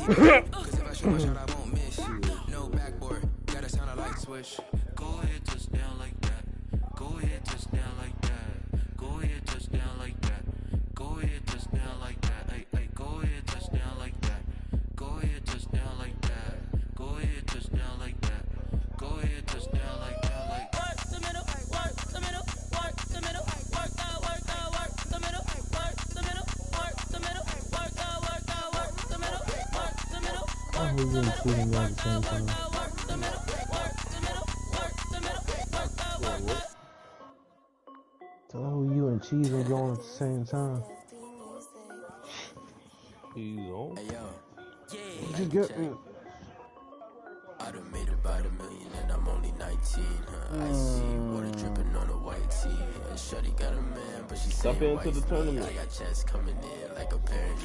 Cause if I shoot my shot, I won't miss. No backboard, gotta sound like switch. Go ahead, touchdown like that. Go ahead, touchdown like that. Go ahead, touchdown like that. Go ahead, touchdown like that. Hey, hey, go ahead, touchdown like that. Go ahead, touchdown like that. Go ahead, touchdown like that. Go ahead, touchdown like that. Like work the middle, work the middle, work the middle, work the middle, work the middle, work the middle, work the middle, work the middle, work the middle. I was really shooting at the same time. So who you and Cheese are going at the same time? He's on. Just get me. I done made about $1 million and I'm only 19. I see water dripping on a white tee. And Shorty got a man, but she's Step saying into the wife me. tournament. I got chats coming in like a parent.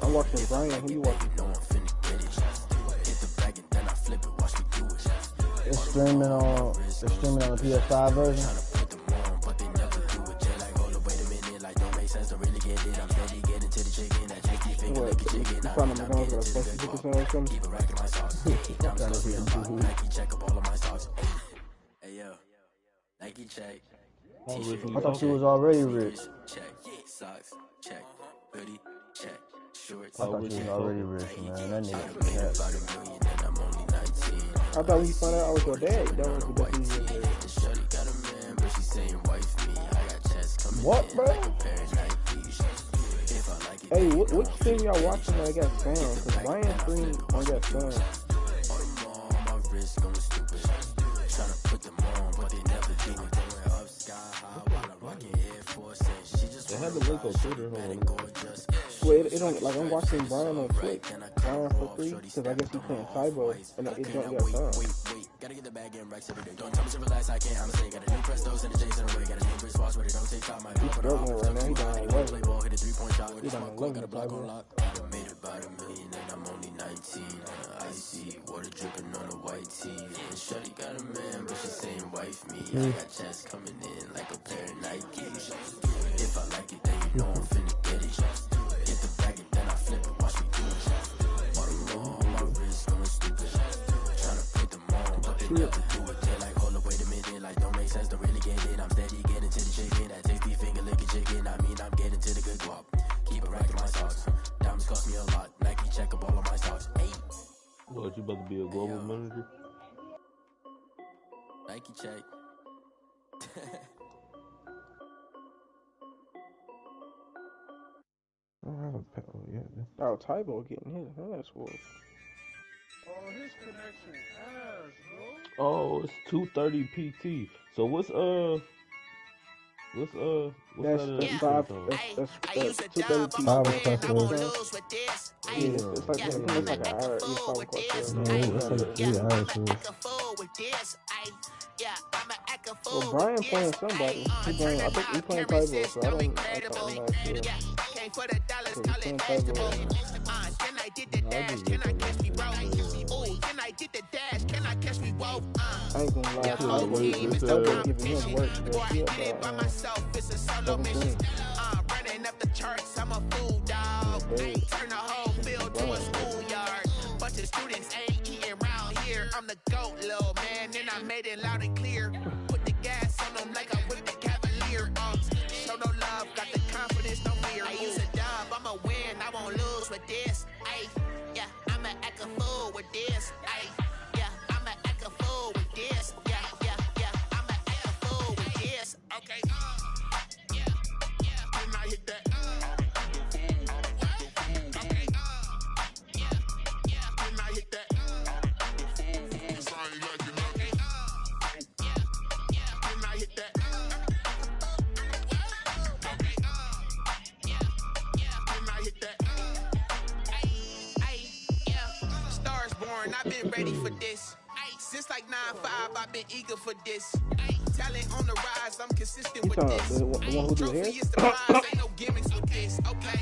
I'm watching Brian. Who you watching? No, I'm finna get it. Hit the bag and then I flip it. Watch me do it. It's streaming on the Ps5 version. Tryna put them on, but they never do it. Jay like, hold up, wait a minute. Like, don't make sense to really get it. I'm steady getting to the chicken. That JT finger like a chicken. You find them McDonald's got a spicy chicken sandwich coming? Keep a rack in my sauce. Nike check up all of my socks. Hey yo, Nike check. I thought you was already rich. Check. Socks. Check. Hoodie. Check. Shorts. I thought you was already rich, man. That nigga. About $1 million and I'm only 19. I thought when you found out I was your dad, that was the best thing you did. The shorty got a man, but she saying wife me. I got chats coming What, in bro? like a pair of Nikes. If I like it, Hey, which stream y'all watching that got sound? Cause Brian stream on that sound. all my wrist going stupid. Tryna put them on, but they never do it. Going up sky high while I'm rocking Air Force. And she just They had the link on Twitter. Hold on. gorgeous. Wait, it don't, like I'm watching Brian on Twitch. Brian for free, cause I guess he playing Tybo, and it don't got sound. Wait, gotta get the bag in racks every day. Don't tell me to relax, I can't. I'm saying, got a new Prestos and a Jason away. Got a new wrist watch, but it don't take time. My He's struggling right now. He down 11. play ball, hit a 3-point shot. He down 11 Got a block Tybo. on lock. I done made about $1 million and I'm only 19. I see water dripping on a white tee. And Shorty got a man, but she's saying wife me. I got chats coming in like a pair of Nikes. If I like it, then you know I'm finna get it. Hit the bag and then I flip it. Watch me do it. All my wrist going stupid. Tryna put them on, but they never do it. They're like, hold up, wait a minute. Like, don't make sense to really get it. I'm steady getting to the chicken. That tasty finger licking chicken. I mean, I'm getting to the good guap. Keep a rack in my socks. Diamonds cost me a lot. Nike check up all of my stocks. Hey, What, you about to be a global manager? Nike check. I don't have a pet yet. Oh, Tybo getting his ass whooped. Oh, it's 230 PT. So what's that? That's in 5. though? That's I used to 230 dub, I'm Five a win, plus I won't four. lose with this. Yeah, it's like an hour. It's 5 o'clock. No, it's like 3 hours. So. Act a fool with this. Yeah, I'm a act a fool Well, Brian with playing this. somebody. He playing, I think he playing Tybo, so I'm not sure. Came for the dollars, So call he it playing vegetable. Tybo. Can I did the dash? Can I catch me broke? Ooh, can I did the dash? Can I catch me woke? I ain't gonna lie. Yeah, Tybo whole team is no giving him competition. work. Boy, I He did it by myself. It's a solo mission. Running up the charts, I'm a fool dog. Turn the whole field to a schoolyard. Bunch of students ain't eating around here. I'm the GOAT, little man, and I made it loud and clear. Put the gas on them like I whipped the Cavalier. Show no love, got the confidence, no fear. I use a dub, I'm a win, I won't lose with this. Ay, yeah, I'm a act a fool with this. Ay, yeah, I'm a act a fool with this. Yeah, yeah, yeah, I'm a act a fool with this. Okay, yeah, yeah, and I hit that. Okay, yeah, yeah, and I hit that. I've been ready for this. Since like 9-5, I've been eager for this. Talent on the rise, I'm consistent with this. The one who do hair? Trophy is the prize, ain't no gimmicks with this. Okay,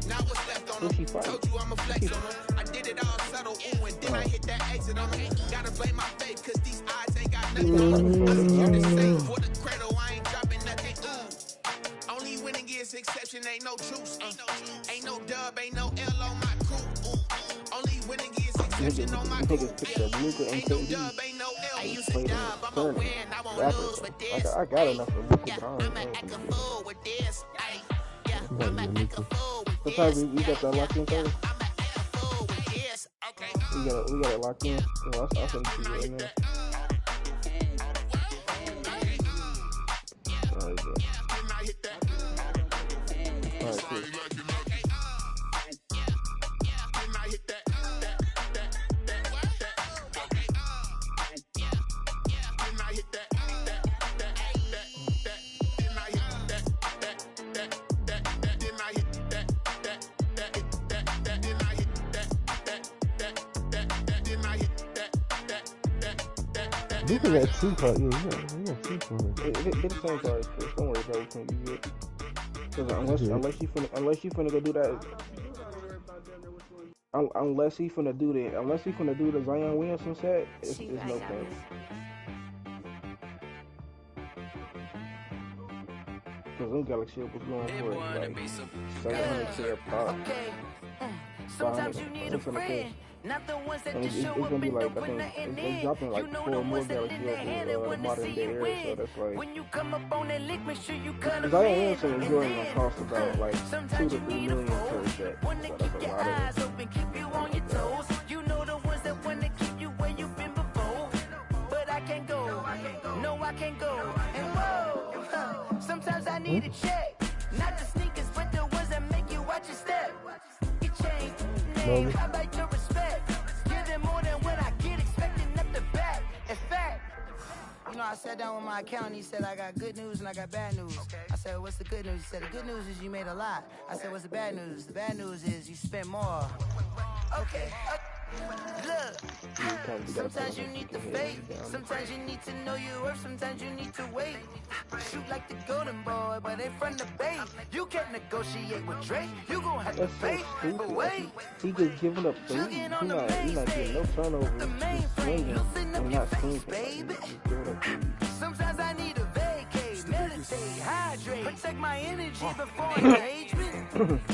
now what's left on them? Told you I'm a flex on them. I did it all subtle, ooh, and then I hit that exit on them. Gotta blame my fate, cause these odds ain't got nothing on them. I'm here to say, for the cradle, I ain't dropping nothing, ooh. Only winning is exception, ain't no truce. Ain't no dub, ain't no L on my crew. Only winning is exception on my crew. Ain't no dub, ain't no L. I use a dub, I'm a win, I won't lose with this. I got enough for Luka, Yeah, but I I'm don't a know. act a fool with this. Yeah, I'm a act a fool with What this. time we got that locked in first? I'm a act a fool with this. Okay. We got it locked in. I'll send it to you right now. Alright, bro. Alright, cool. He got 2 cards. Yeah, he got 2 cards. Get the same cards, Chris. Don't worry about it. Be good. Because unless you finna go do that, unless he finna do the Zion Williamson set, it's no point. Because them Galaxy was going for like 700K a pop. Sometimes you need a friend, not the ones that just show up and don't put nothing in. Dropping like You know 4 the more ones that Galaxy lend a hand and over wanna modern see day you era, win. so that's like. When you come up on that lick, make sure you cut them Zion in. Williamson is going to cost about like 2 Sometimes to you 3 need a million per foe, set. one to So keep that's a your lot of eyes open, keep you on your toes. You know the ones that wanna keep you where you've been before. But I can't go, no I can't go. And whoa, sometimes I need a check. Not the sneakers, but the ones that make you watch your step. Your chain, name, I like your respect. Give them more than what I get, expecting up the back. In fact, you know, I sat down with my accountant. He said, I got good news and I got bad news. I said, what's the good news? He said, the good news is you made a lot. I said, what's the bad news? The bad news is you spent more. Okay. Look, sometimes you need to fake. Sometimes you need to know your worth. Sometimes you need to wait. Shoot like the golden boy, but they from the bay. You can't negotiate with Drake. You gon' have to pay. But wait, he just giving up 3. He not getting no turnovers. Just swinging and not swinging. Baby. Sometimes I need a vacate, meditate, hydrate, protect my energy before engagement.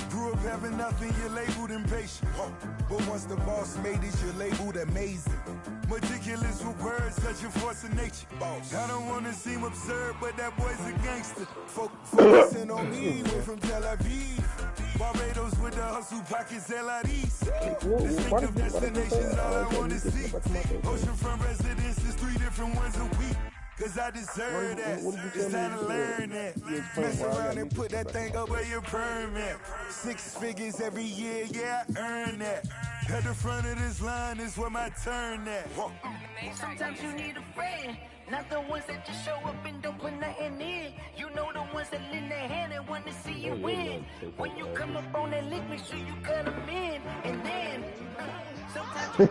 Grew up having nothing, you're labeled impatient. But once the boss made it, you're labeled amazing. Meticulous with words, such a force of nature. I don't want to seem absurd, but that boy's a gangster. Focusing on me, went from Tel Aviv. Barbados with the hustle pockets, LIDs. Distinctive destinations, all I want to see. Oceanfront residences, 3 different ones a week. Cause I deserve that. It's time to learn that. Mess around and put that thing over your permit. 6 figures every year, yeah, I earn that. At the front of this line is where my turn at. Sometimes you need a friend, not the ones that just show up and don't put nothing in. You know the ones that lend their hand and want to see you win. When you come up on that lick, make sure you cut them in. And then, sometimes you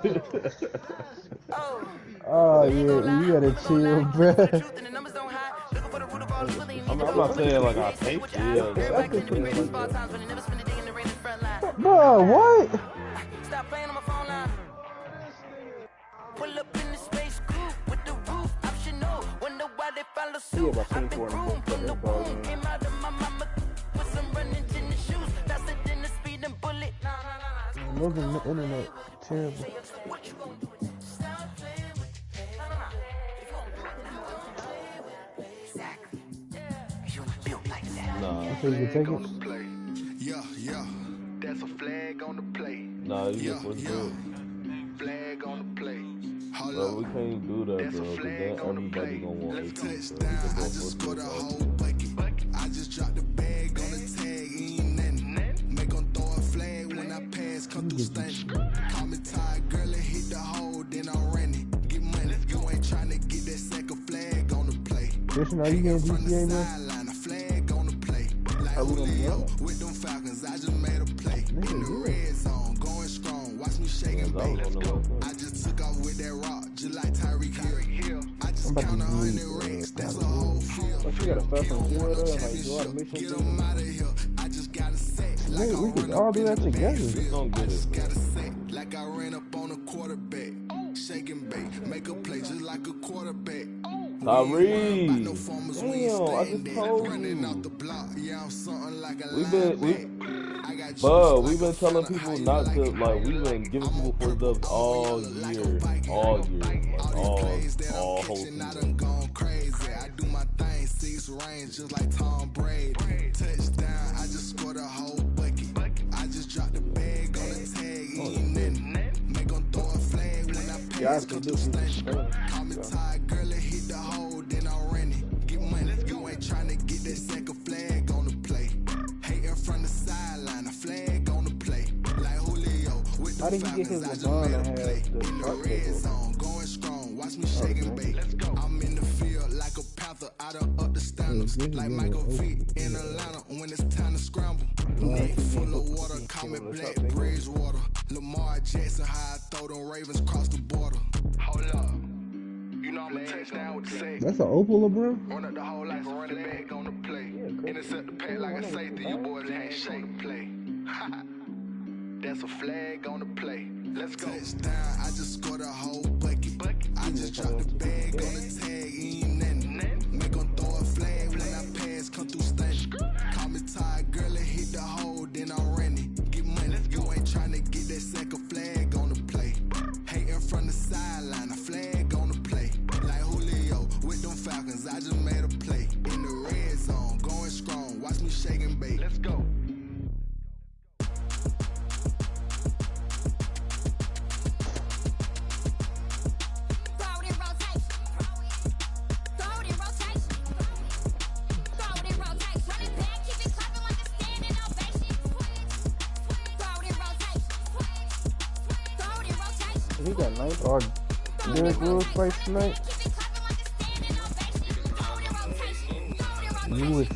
need a Oh yeah, you gotta chill, bro. I'm not saying like I hate it. Bro, what? Stop playing on my phone line. Pull up in the space coupe with the roof optional. Wonder why they follow suit. I've been groomed from the womb. Came out of my mama with some running in the shoes. Faster than the speeding bullet. Look at the internet. Terrible. What you gonna do? Stop playing with exactly. You built like that. So you can take it? Yeah. That's a flag on the play. Nah, you just what's good. Flag on the play. Bro, we can't do that, bro, because then everybody gonna want it. Touchdown, I just scored a whole bucket. I just dropped the bag on the tag, ain't nothing. Make them throw a flag when I pass, come through stunting. Call me tired, girl, and hit the hole, then I'm running. Get money, you ain't trying to get that second flag on the play. Christian, are you getting GTA, man? A flag on the play. Like Julio with them Falcons, I just made a play. In the red zone, going strong, watch me shake and bake. I just took off with that rock, just like Tyreek Hill. I just count 100 racks, that's a whole field. But you gotta start from zero to like do automation. Get them out of here, I just got a set. Like We could all do that together. Don't I get just it. got a set, like I ran up on a quarterback. Shake and bake, make a play just like a quarterback. Tyree. Damn, I Damn, just I just running told off the block, yeah, I'm something like a We've been telling people not to, like, we've been giving people four dubs all year, like all whole season. I done gone crazy. I do my thing, 6 range, just like Tom Brady. Touchdown, I just scored a whole bucket. I just dropped the bag on the tag, ain't nothing. Make them throw a flag when I pass, come through station. Call me tired, girl, and hit the hole, then I'm running. Get money, you ain't trying to get that second flag on the play. Hating from the sideline, a flag on the play. Like Julio with the How did he get his Falcons, I just LeBron made to a have play. the In the shark red table? zone, going strong, watch me shake and bake. I'm in the field like a panther, I done up the standards. Like Michael Vick in Atlanta when it's time to scramble. Neck full of water, call me Black Bridgewater. Lamar Jackson, how I throw them Ravens across the border. Hold up. You know I'm a touchdown with the safe. That's an Opal, LeBron? Run up the whole like a running back on the play. Intercept the pass like a safety. You boys ain't shake play. That's a flag on the play. Let's go. Touchdown, I just scored a whole bucket. I just dropped the bag on the tag, ain't nothing. Make them throw a flag when I pass, come through stunning. Call me tired, girl, and hit the hole, then I'm running. Get money, you ain't trying to get that second flag on the play. Hating from the sideline, a flag on the play. Like Julio with them Falcons, I just made a play. In the red zone, going strong, watch me shake and bake. Let's go. He got 9 or Derrick Rose fight tonight. Lewis.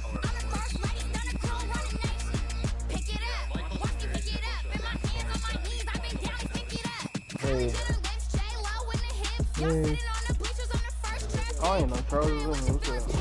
Hey. Hey. Oh, I ain't no Charles.